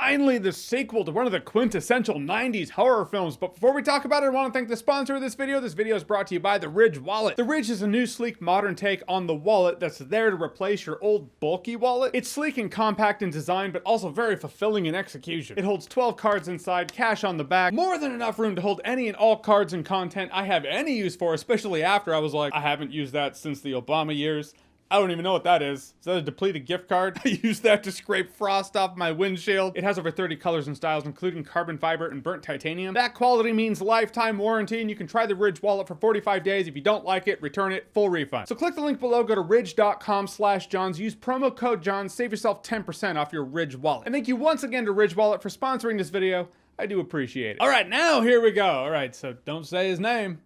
finally the sequel to one of the quintessential 90s horror films. But before we talk about it, I want to thank the sponsor of this video. This video is brought to you by the Ridge wallet. The Ridge is a new, sleek, modern take on the wallet that's there to replace your old, bulky wallet. It's sleek and compact in design, but also very fulfilling in execution. It holds 12 cards inside, cash on the back, more than enough room to hold any and all cards and content I have any use for, especially after I was like, I haven't used that since the Obama years. I don't even know what that is. Is that a depleted gift card? I use that to scrape frost off my windshield. It has over 30 colors and styles, including carbon fiber and burnt titanium. That quality means lifetime warranty, and you can try the Ridge wallet for 45 days. If you don't like it, return it, full refund. So click the link below, go to ridge.com/Johns, use promo code Johns, save yourself 10% off your Ridge wallet. And thank you once again to Ridge Wallet for sponsoring this video. I do appreciate it. All right, now here we go. All right, so don't say his name.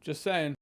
Just saying.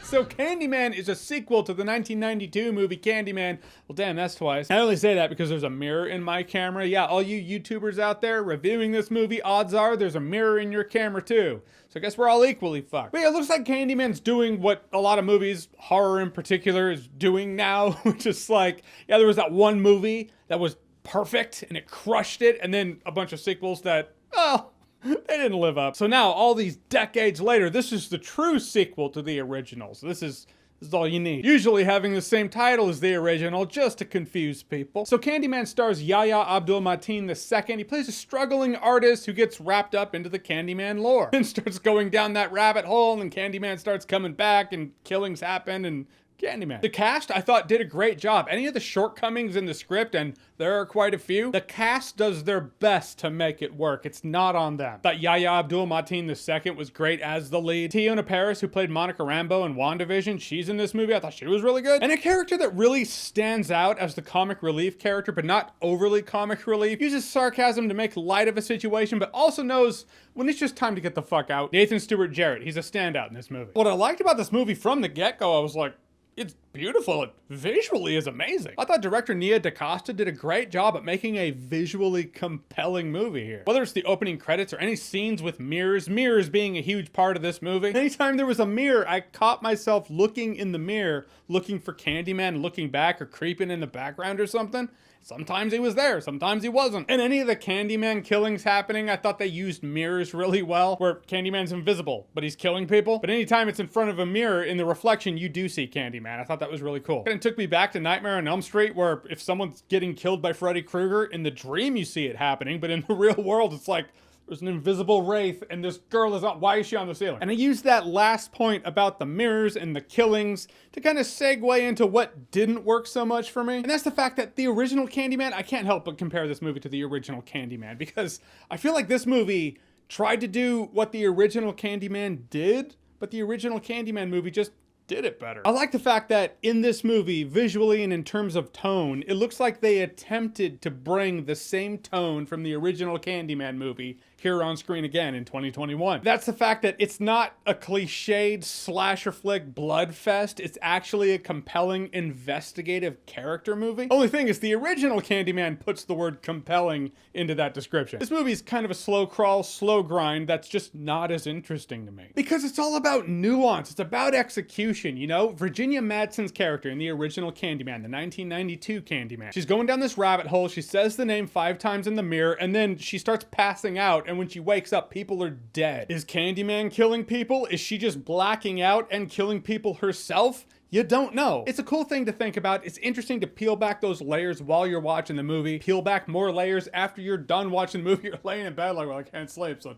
So Candyman is a sequel to the 1992 movie Candyman. Well, damn, that's twice. I only say that because there's a mirror in my camera. Yeah, all you YouTubers out there reviewing this movie, odds are there's a mirror in your camera too. So I guess we're all equally fucked. But yeah, it looks like Candyman's doing what a lot of movies, horror in particular, is doing now, which is like, yeah, there was that one movie that was perfect and it crushed it, and then a bunch of sequels that, well, they didn't live up. So now, all these decades later, this is the true sequel to the original. So this is all you need. Usually having the same title as the original, just to confuse people. So Candyman stars Yahya Abdul-Mateen II. He plays a struggling artist who gets wrapped up into the Candyman lore and starts going down that rabbit hole, and Candyman starts coming back, and killings happen, and Candyman. The cast, I thought, did a great job. Any of the shortcomings in the script, and there are quite a few, the cast does their best to make it work. It's not on them. But Yahya Abdul-Mateen II was great as the lead. Tiona Paris, who played Monica Rambeau in WandaVision, she's in this movie. I thought she was really good. And a character that really stands out as the comic relief character, but not overly comic relief. Uses sarcasm to make light of a situation, but also knows when it's just time to get the fuck out. Nathan Stewart Jarrett, he's a standout in this movie. What I liked about this movie from the get-go, I was like, it's beautiful. It visually is amazing. I thought director Nia DaCosta did a great job at making a visually compelling movie here. Whether it's the opening credits or any scenes with mirrors being a huge part of this movie. Anytime there was a mirror, I caught myself looking in the mirror, looking for Candyman, looking back or creeping in the background or something. Sometimes he was there, sometimes he wasn't. And any of the Candyman killings happening, I thought they used mirrors really well, where Candyman's invisible, but he's killing people. But anytime it's in front of a mirror, in the reflection, you do see Candyman. I thought that was really cool. And it took me back to Nightmare on Elm Street, where if someone's getting killed by Freddy Krueger, in the dream you see it happening, but in the real world, it's like, there's an invisible wraith, and this girl is not, why is she on the ceiling? And I used that last point about the mirrors and the killings to kind of segue into what didn't work so much for me. And that's the fact that the original Candyman, I can't help but compare this movie to the original Candyman, because I feel like this movie tried to do what the original Candyman did, but the original Candyman movie just did it better. I like the fact that in this movie, visually and in terms of tone, it looks like they attempted to bring the same tone from the original Candyman movie here on screen again in 2021. That's the fact that it's not a cliched slasher flick blood fest. It's actually a compelling investigative character movie. Only thing is the original Candyman puts the word compelling into that description. This movie is kind of a slow crawl, slow grind that's just not as interesting to me. Because it's all about nuance. It's about execution, you know? Virginia Madsen's character in the original Candyman, the 1992 Candyman. She's going down this rabbit hole. She says the name 5 times in the mirror, and then she starts passing out. And when she wakes up, people are dead. Is Candyman killing people? Is she just blacking out and killing people herself? You don't know. It's a cool thing to think about. It's interesting to peel back those layers while you're watching the movie. Peel back more layers after you're done watching the movie. You're laying in bed like, well, I can't sleep, so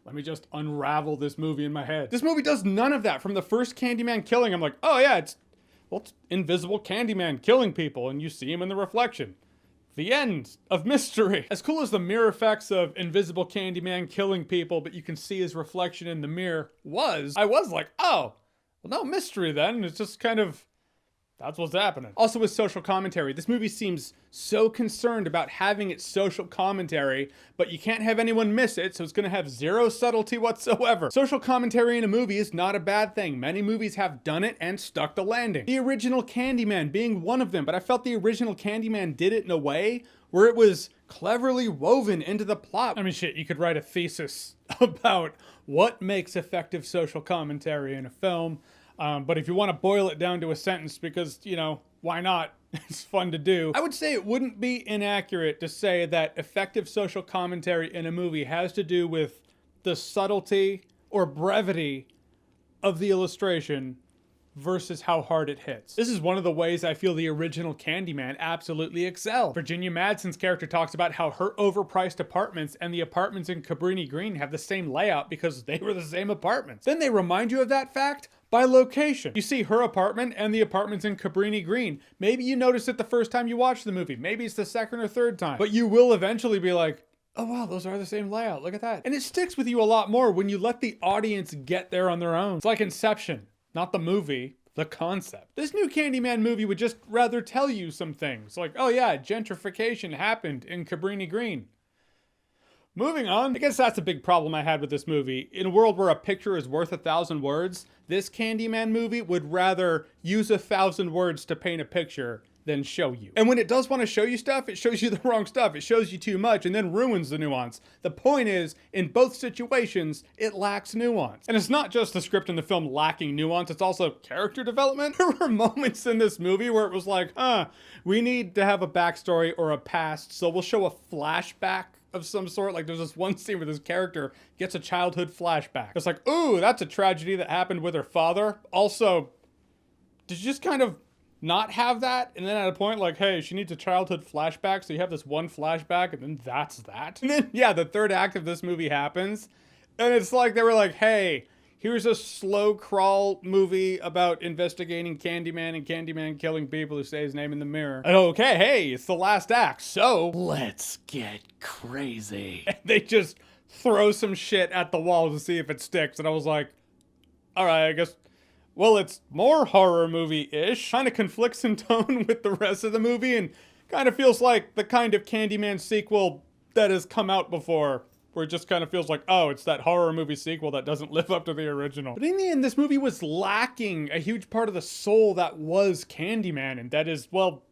let me just unravel this movie in my head. This movie does none of that. From the first Candyman killing, I'm like, oh yeah, it's invisible Candyman killing people, and you see him in the reflection. The end of mystery. As cool as the mirror effects of invisible Candyman killing people, but you can see his reflection in the mirror was, I was like, oh, well, no mystery then. It's just kind of, that's what's happening. Also with social commentary, this movie seems so concerned about having its social commentary, but you can't have anyone miss it, so it's gonna have zero subtlety whatsoever. Social commentary in a movie is not a bad thing. Many movies have done it and stuck the landing. The original Candyman being one of them, but I felt the original Candyman did it in a way where it was cleverly woven into the plot. I mean, shit, you could write a thesis about what makes effective social commentary in a film. But if you want to boil it down to a sentence, because, you know, why not? It's fun to do. I would say it wouldn't be inaccurate to say that effective social commentary in a movie has to do with the subtlety or brevity of the illustration versus how hard it hits. This is one of the ways I feel the original Candyman absolutely excelled. Virginia Madsen's character talks about how her overpriced apartments and the apartments in Cabrini Green have the same layout because they were the same apartments. Then they remind you of that fact by location. You see her apartment and the apartments in Cabrini Green. Maybe you noticed it the first time you watched the movie. Maybe it's the second or third time. But you will eventually be like, oh wow, those are the same layout. Look at that. And it sticks with you a lot more when you let the audience get there on their own. It's like Inception. Not the movie, the concept. This new Candyman movie would just rather tell you some things. Like, oh yeah, gentrification happened in Cabrini Green. Moving on, I guess that's a big problem I had with this movie. In a world where a picture is worth 1,000 words, this Candyman movie would rather use 1,000 words to paint a picture than show you. And when it does want to show you stuff, it shows you the wrong stuff. It shows you too much and then ruins the nuance. The point is, in both situations, it lacks nuance. And it's not just the script and the film lacking nuance, it's also character development. There were moments in this movie where it was like, we need to have a backstory or a past, so we'll show a flashback of some sort. Like there's this one scene where this character gets a childhood flashback. It's like, ooh, that's a tragedy that happened with her father. Also, did you just kind of not have that? And then at a point like, hey, she needs a childhood flashback, so you have this one flashback and then that's that. And then, yeah, the third act of this movie happens. And it's like they were like, hey, here's a slow crawl movie about investigating Candyman and Candyman killing people who say his name in the mirror. And okay, hey, it's the last act, so let's get crazy. And they just throw some shit at the wall to see if it sticks. And I was like, all right, I guess, well, it's more horror movie-ish. Kind of conflicts in tone with the rest of the movie and kind of feels like the kind of Candyman sequel that has come out before, where it just kind of feels like, oh, it's that horror movie sequel that doesn't live up to the original. But in the end, this movie was lacking a huge part of the soul that was Candyman, and that is, well,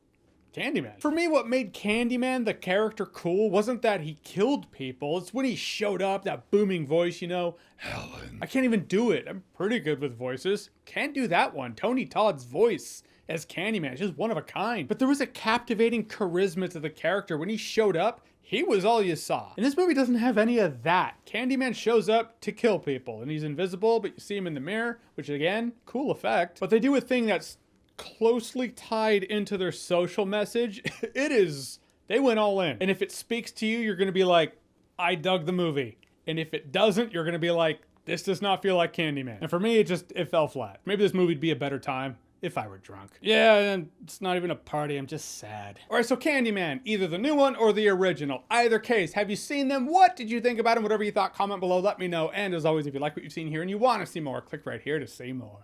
Candyman. For me, what made Candyman, the character, cool wasn't that he killed people. It's when he showed up, that booming voice, you know, Helen. I can't even do it. I'm pretty good with voices. Can't do that one. Tony Todd's voice as Candyman is just one of a kind. But there was a captivating charisma to the character. When he showed up, he was all you saw. And this movie doesn't have any of that. Candyman shows up to kill people, and he's invisible, but you see him in the mirror, which again, cool effect. But they do a thing that's closely tied into their social message. They went all in. And if it speaks to you, you're gonna be like, I dug the movie. And if it doesn't, you're gonna be like, this does not feel like Candyman. And for me, it fell flat. Maybe this movie'd be a better time if I were drunk. Yeah, and it's not even a party, I'm just sad. All right, so Candyman, either the new one or the original. Either case, have you seen them? What did you think about them? Whatever you thought, comment below, let me know. And as always, if you like what you've seen here and you want to see more, click right here to see more.